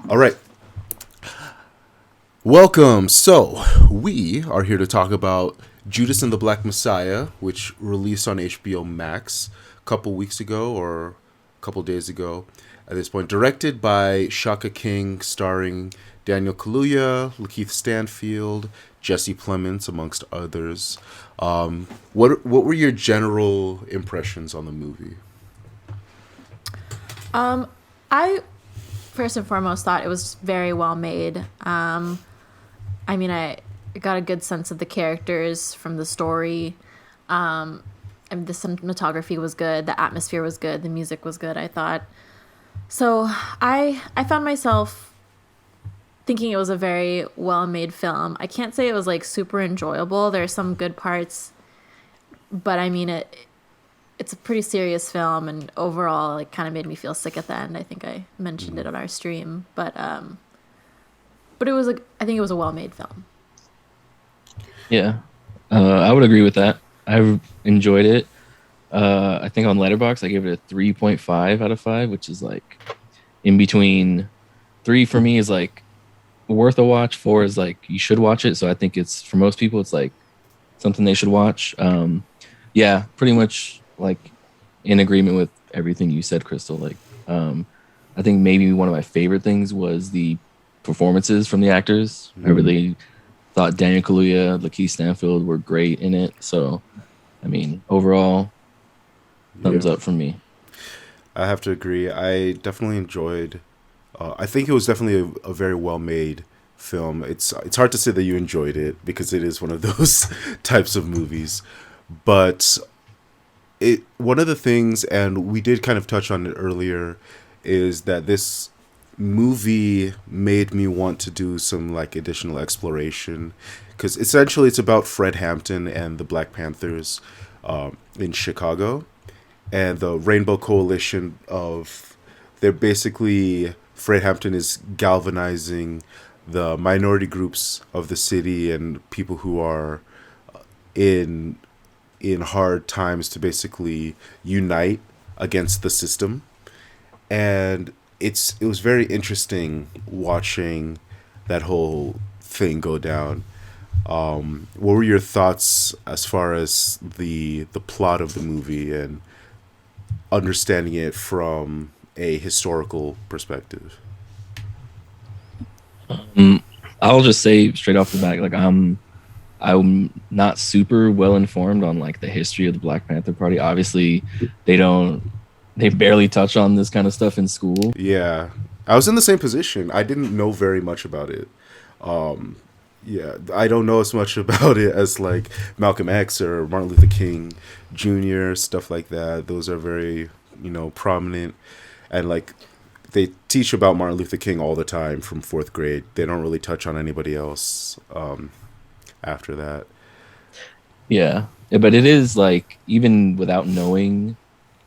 All right. Welcome. So, we are here to talk about Judas and the Black Messiah, which released on HBO Max a couple weeks ago or a couple days ago at this point. Directed by Shaka King, starring Daniel Kaluuya, Lakeith Stanfield, Jesse Plemons, amongst others. What were your general impressions on the movie? I first and foremost thought it was very well made. I got a good sense of the characters from the story. And the cinematography was good, the atmosphere was good, the music was good, I thought. So I found myself thinking it was a very well made film. I can't say it was like super enjoyable. There are some good parts, but it's a pretty serious film, and overall it kind of made me feel sick at the end. I think I mentioned it on our stream, but it was I think it was a well made film. Yeah, I would agree with that. I enjoyed it. I think on Letterboxd I gave it a 3.5 out of 5, which is like in between. 3 for me is like worth a watch. 4 is like you should watch it. So I think it's for most people it's like something they should watch. Yeah, pretty much like in agreement with everything you said, Crystal. Like, I think maybe one of my favorite things was the performances from the actors. I really thought Daniel Kaluuya, Lakeith Stanfield were great in it. So, I mean, overall, thumbs up from me. I have to agree. I definitely enjoyed. I think it was definitely a very well made film. It's hard to say that you enjoyed it because it is one of those types of movies, but one of the things, and we did kind of touch on it earlier, is that this movie made me want to do some like additional exploration, because essentially it's about Fred Hampton and the Black Panthers in Chicago, and the Rainbow Coalition of they're basically Fred Hampton is galvanizing the minority groups of the city and people who are in hard times to basically unite against the system. And it was very interesting watching that whole thing go down. What were your thoughts as far as the plot of the movie and understanding it from a historical perspective? I'll just say straight off the bat, like I'm not super well informed on like the history of the Black Panther Party. Obviously, they barely touch on this kind of stuff in school. Yeah, I was in the same position. I didn't know very much about it. Yeah, I don't know as much about it as like Malcolm X or Martin Luther King Jr., stuff like that. Those are very, prominent. And like they teach about Martin Luther King all the time from fourth grade. They don't really touch on anybody else after that. Yeah, but it is like even without knowing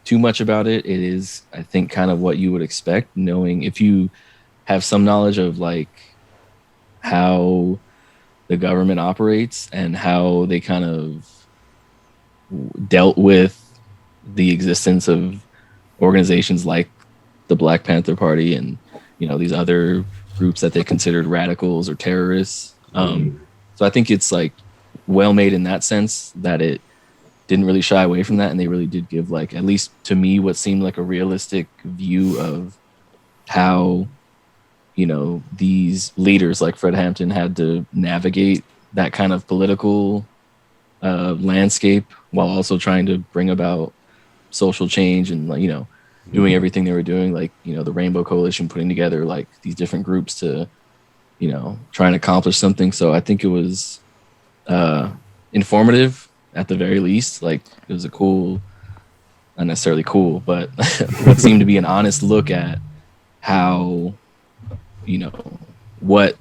too much about it, it is I think kind of what you would expect. Knowing if you have some knowledge of like how the government operates and how they kind of dealt with the existence of organizations like the Black Panther Party and these other groups that they considered radicals or terrorists. So I think it's like well made in that sense that it didn't really shy away from that, and they really did give like at least to me what seemed like a realistic view of how these leaders like Fred Hampton had to navigate that kind of political landscape while also trying to bring about social change and like doing everything they were doing, like the Rainbow Coalition putting together like these different groups to try and accomplish something. So I think it was informative at the very least. Like it was a cool, not necessarily cool, but what seemed to be an honest look at how what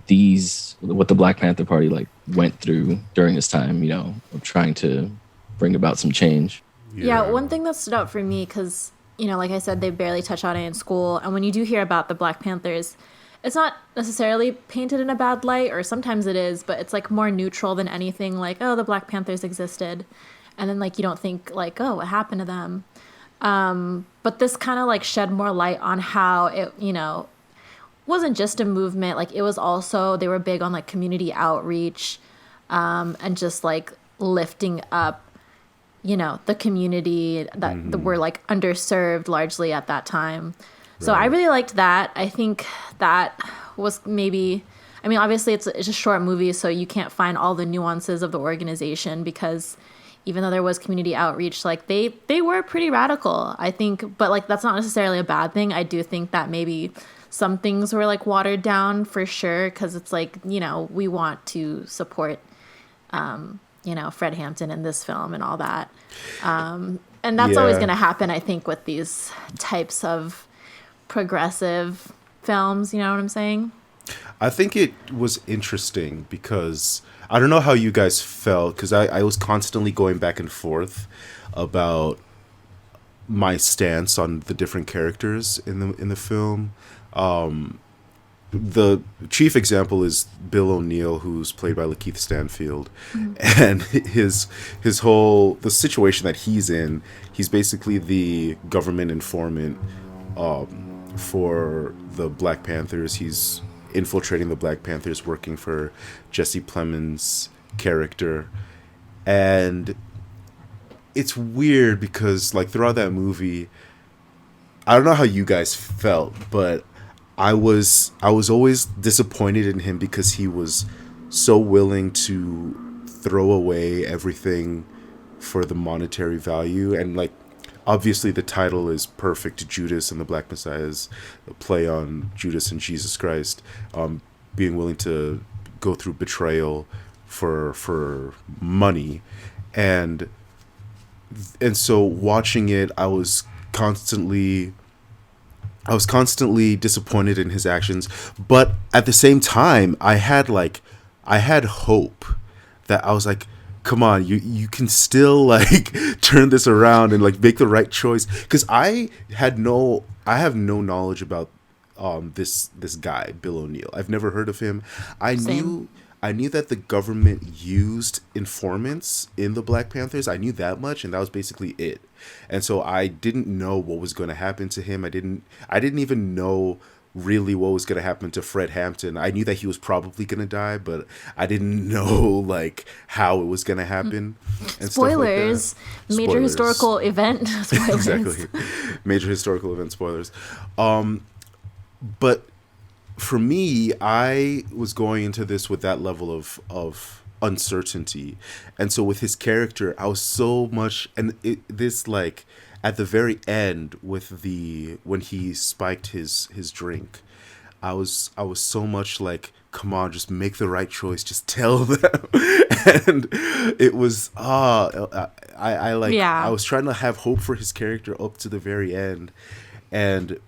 the Black Panther Party like went through during this time, of trying to bring about some change. Yeah, one thing that stood out for me, because, like I said, they barely touch on it in school. And when you do hear about the Black Panthers, it's not necessarily painted in a bad light, or sometimes it is, but it's like more neutral than anything like, oh, the Black Panthers existed. And then like you don't think like, oh, what happened to them? But this kind of like shed more light on how it, wasn't just a movement. Like it was also, they were big on like community outreach, and just like lifting up, you know, the community that were like underserved largely at that time. So I really liked that. I think that was maybe, I mean, obviously it's a short movie, so you can't find all the nuances of the organization, because even though there was community outreach, like they were pretty radical, I think, but like that's not necessarily a bad thing. I do think that maybe some things were like watered down for sure, because it's like, you know, we want to support, you know, Fred Hampton in this film and all that. And that's always going to happen, I think, with these types of progressive films, you know what I'm saying? I think it was interesting because I don't know how you guys felt, because I was constantly going back and forth about my stance on the different characters in the film. The chief example is Bill O'Neill, who's played by Lakeith Stanfield, and his whole the situation that he's in. He's basically the government informant for the Black Panthers. He's infiltrating the Black Panthers, working for Jesse Plemons' character, and it's weird because like throughout that movie, I don't know how you guys felt, but I was always disappointed in him because he was so willing to throw away everything for the monetary value. And like obviously the title is perfect. Judas and the Black Messiah is a play on Judas and Jesus Christ, being willing to go through betrayal for money. And so watching it, I was constantly disappointed in his actions, but at the same time I had hope that I was like, come on, you can still like turn this around and like make the right choice, because I have no knowledge about this guy Bill O'Neill. I've never heard of him. I knew that the government used informants in the Black Panthers. I knew that much, and that was basically it. And so I didn't know what was going to happen to him. I didn't even know really what was going to happen to Fred Hampton. I knew that he was probably going to die, but I didn't know like how it was going to happen. And Spoilers. Stuff like that. Major historical event. Spoilers. Exactly. Major historical event spoilers. But for me, I was going into this with that level of uncertainty, and so with his character, I was so much, and this like at the very end with when he spiked his drink, I was so much like, come on, just make the right choice, just tell them. And it was I was trying to have hope for his character up to the very end, and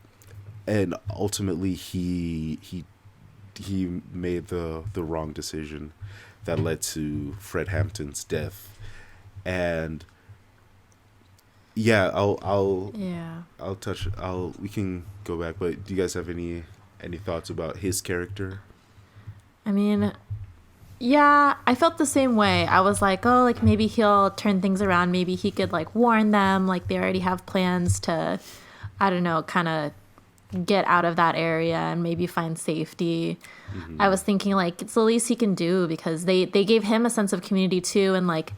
ultimately he made the wrong decision that led to Fred Hampton's death. And yeah, we can go back, but do you guys have any thoughts about his character? I mean, yeah, I felt the same way. I was like, oh, like maybe he'll turn things around. Maybe he could like warn them. Like they already have plans to, I don't know, kind of get out of that area and maybe find safety. Mm-hmm. I was thinking like it's the least he can do, because they gave him a sense of community too, and like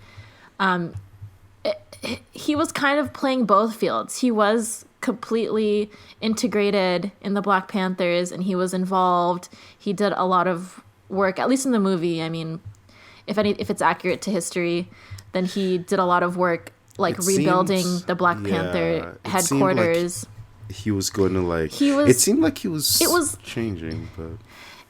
he was kind of playing both fields. He was completely integrated in the Black Panthers, and he was involved. He did a lot of work, at least in the movie. I mean, if it's accurate to history, then he did a lot of work like rebuilding the Black Panther headquarters. He was going to like, it seemed like it was changing, but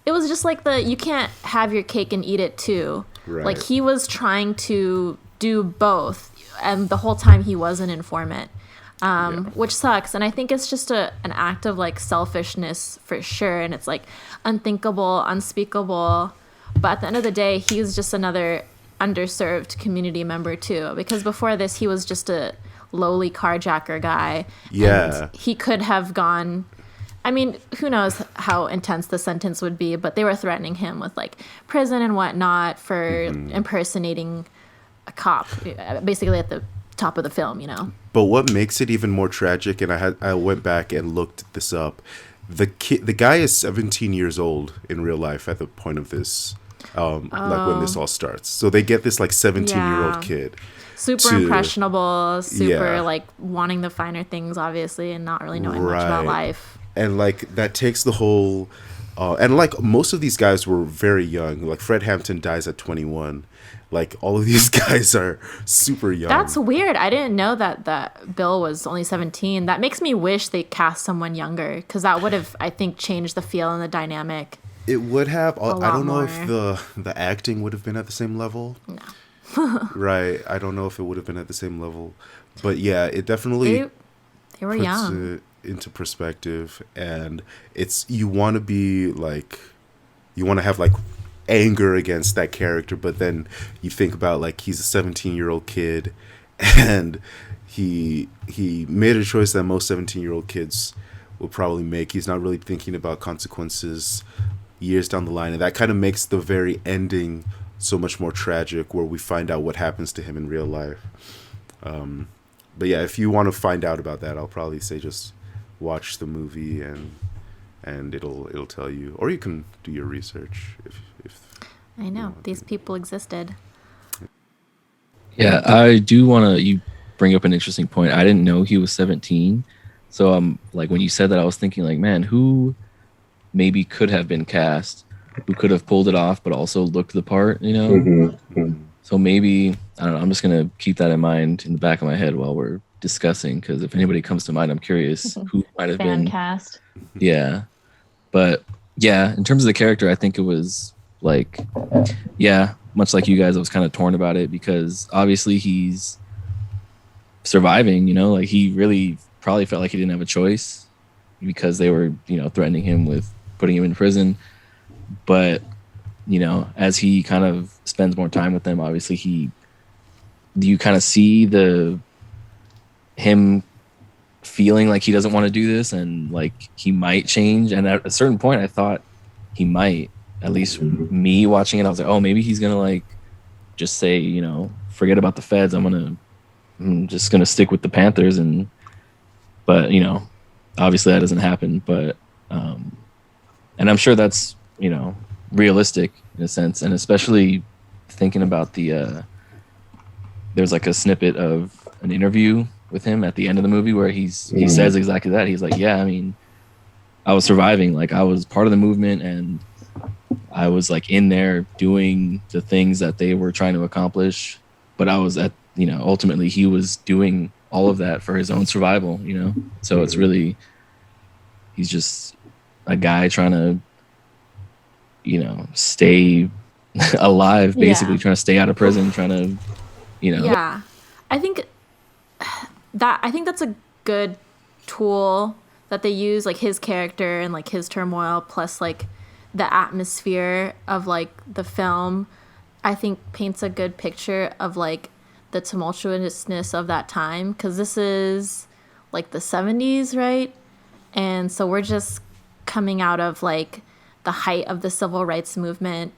it was just like you can't have your cake and eat it too. Right. Like he was trying to do both, and the whole time he was an informant, which sucks. And I think it's just an act of like selfishness for sure. And it's like unthinkable, unspeakable. But at the end of the day, he's just another underserved community member too, because before this, he was just a lowly carjacker guy. Yeah. And he could have gone, I mean, who knows how intense the sentence would be, but they were threatening him with like prison and whatnot for impersonating a cop, basically at the top of the film, you know. But what makes it even more tragic, and I went back and looked this up, the guy is 17 years old in real life at the point of this, like when this Oh, all starts. So they get this like 17-year-old yeah. kid Super to, impressionable, super yeah, like wanting the finer things, obviously, and not really knowing much about right. life. And like that takes the whole, and like most of these guys were very young. Like Fred Hampton dies at 21. Like all of these guys are super That's young. weird. I didn't know that Bill was only 17. That makes me wish they cast someone younger because that would have, I think, changed the feel and the dynamic It would have. a I lot don't know if more. the acting would have been at the same level. No. Right. I don't know if it would have been at the same level. But yeah, it definitely They they were puts young. it into perspective, and it's you want to be like you want to have like anger against that character, but then you think about like he's a 17-year-old kid and he made a choice that most 17-year-old kids will probably make. He's not really thinking about consequences years down the line, and that kind of makes the very ending so much more tragic, where we find out what happens to him in real life. But yeah, if you want to find out about that, I'll probably say just watch the movie, and it'll tell you, or you can do your research if I you know want these to. people existed. Yeah, I do want to. You bring up an interesting point. I didn't know he was 17. So like when you said that, I was thinking like, man, who maybe could have been cast, who could have pulled it off, but also looked the part, you know? Mm-hmm. Mm, So maybe I don't know. I'm just gonna keep that in mind in the back of my head while we're discussing, because if anybody comes to mind, I'm curious who might have Fan been. cast. Yeah, but yeah, in terms of the character, I think it was like, yeah, much like you guys, I was kind of torn about it because obviously he's surviving. You know, like he really probably felt like he didn't have a choice because they were, you know, threatening him with putting him in prison. But you know, as he kind of spends more time with them, obviously you kind of see the him feeling like he doesn't want to do this and like he might change. And at a certain point, I thought he might. At least me watching it, I was like, oh, maybe he's gonna like just say, you know, forget about the feds. I'm just gonna stick with the Panthers. And but you know, obviously that doesn't happen. But and I'm sure that's, you know, realistic in a sense, and especially thinking about there's like a snippet of an interview with him at the end of the movie where he says exactly that. He's like, yeah, I mean, I was surviving, like I was part of the movement and I was like in there doing the things that they were trying to accomplish, but I was at, you know, ultimately he was doing all of that for his own survival, you know. So it's really, he's just a guy trying to, you know, stay alive, basically Yeah. trying to stay out of prison, trying to, you know. Yeah. I think I think that's a good tool that they use, like his character and like his turmoil plus like the atmosphere of like the film. I think paints a good picture of like the tumultuousness of that time because this is like the 70s, right? And so we're just coming out of like the height of the civil rights movement,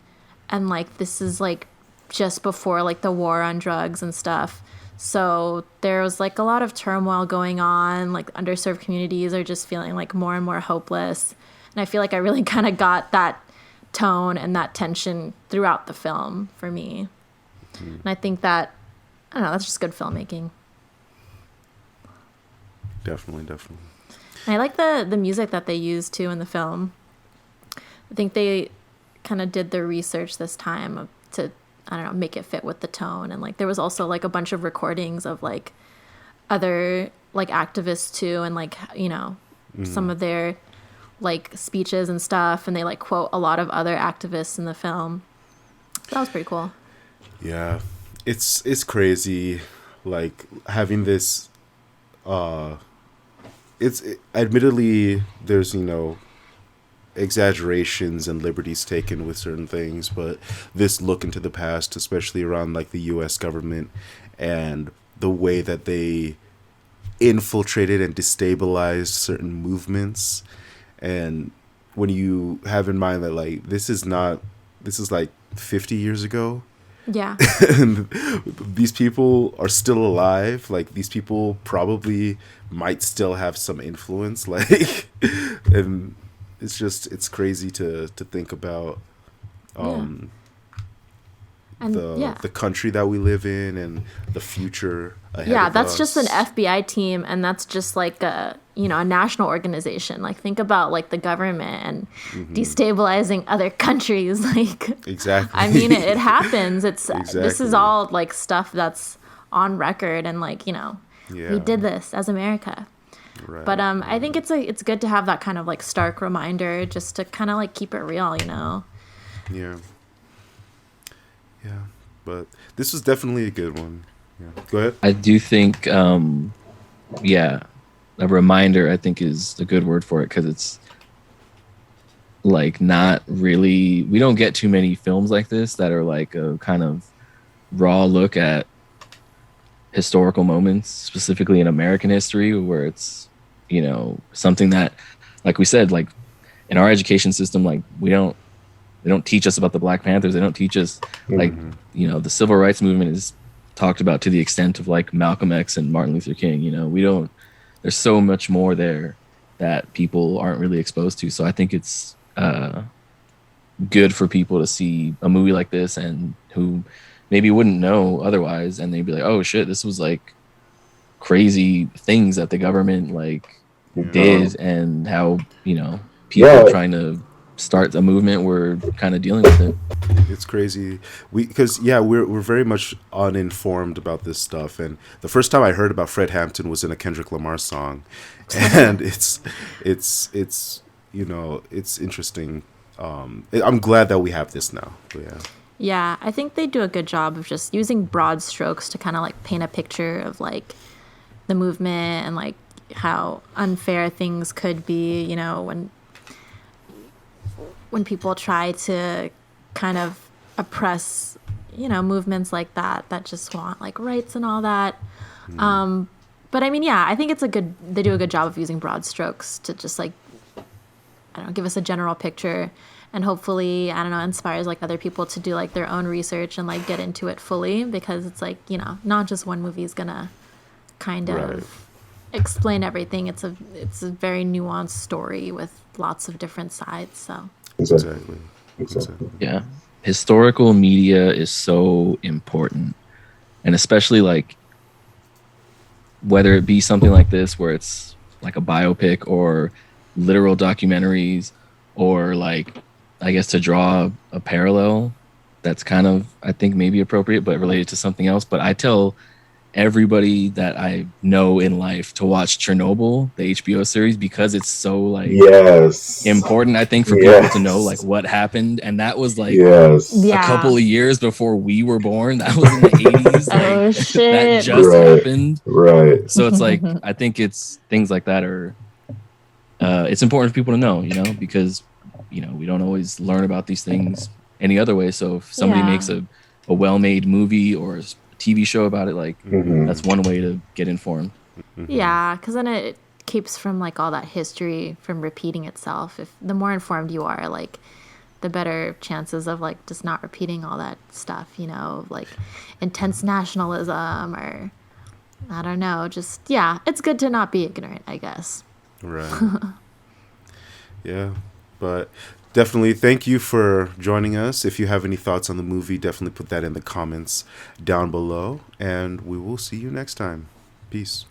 and like this is like just before like the war on drugs and stuff. So there was like a lot of turmoil going on, like underserved communities are just feeling like more and more hopeless. And I feel like I really kind of got that tone and that tension throughout the film for me. And I think that, I don't know, that's just good filmmaking. definitely, definitely. And I like the music that they used too in the film. I think they kind of did their research this time to, I don't know, make it fit with the tone. And like there was also like a bunch of recordings of like other like activists too, and like, you know, some of their like speeches and stuff, and they like quote a lot of other activists in the film. So that was pretty cool. Yeah, it's crazy, like having this. Admittedly there's, you know, exaggerations and liberties taken with certain things, but this look into the past, especially around like the U.S. government and the way that they infiltrated and destabilized certain movements, and when you have in mind that like this is like 50 years ago, Yeah. And these people are still alive. Like, these people probably might still have some influence. Like, and it's crazy to think about Yeah. um, And yeah. the country that we live in and the future ahead Yeah, of that's just an us. FBI team, and that's just like a, you know, a national organization. Like, think about like the government and destabilizing other countries. Like, Exactly. I mean, it happens. This is Exactly. all like stuff that's on record, and like, you know, we Yeah. did this as America. But Right. I think it's good to have that kind of like stark reminder, just to kind of like keep it real, you know. Yeah. Yeah. But this was definitely a good one. Yeah. Go ahead. I do think, yeah, a reminder I think is a good word for it, because it's like not really, we don't get too many films like this that are like a kind of raw look at historical moments, specifically in American history, where it's, you know, something that, like we said, like in our education system, like they don't teach us about the Black Panthers. They don't teach us, like, you know, the civil rights movement is talked about to the extent of like Malcolm X and Martin Luther King. You know, we don't, there's so much more there that people aren't really exposed to. So I think it's good for people to see a movie like this, and who maybe wouldn't know otherwise, and they'd be like, oh shit, this was like crazy things that the government like Yeah. did, and how, you know, people Yeah. trying to start a movement were kind of dealing with it. It's crazy. Because yeah, we're very much uninformed about this stuff. And the first time I heard about Fred Hampton was in a Kendrick Lamar song, and it's you know, it's interesting. I'm glad that we have this now. But yeah. Yeah, I think they do a good job of just using broad strokes to kind of like paint a picture of like the movement and like how unfair things could be, you know, when people try to kind of oppress, you know, movements like that just want like rights and all that. But I mean, yeah, I think they do a good job of using broad strokes to just like, I don't know, give us a general picture, and hopefully, I don't know, inspires like other people to do like their own research and like get into it fully, because it's like, you know, not just one movie is gonna kind of Right. explain everything. It's a very nuanced story with lots of different sides. So Exactly. Exactly. Yeah. Historical media is so important. And especially like whether it be something like this where it's like a biopic, or literal documentaries, or like, I guess, to draw a parallel that's kind of, I think, maybe appropriate but related to something else. But I tell everybody that I know in life to watch Chernobyl, the HBO series, because it's so like Yes. important, I think, for people to know like what happened. And that was like Yes. Yeah. a couple of years before we were born. That was in the 80s. Like, Oh, that shit. just Right. happened. Right. So it's like, I think it's things like that are, it's important for people to know, you know, because, you know, we don't always learn about these things any other way. So if somebody Yeah. makes a well-made movie or a TV show about it, like, that's one way to get informed. Yeah, because then it keeps from like all that history from repeating itself. If the more informed you are, like the better chances of like just not repeating all that stuff, you know, like intense nationalism, or I don't know, just yeah, it's good to not be ignorant, I guess. Right. Yeah. But definitely thank you for joining us. If you have any thoughts on the movie, definitely put that in the comments down below, and we will see you next time. Peace.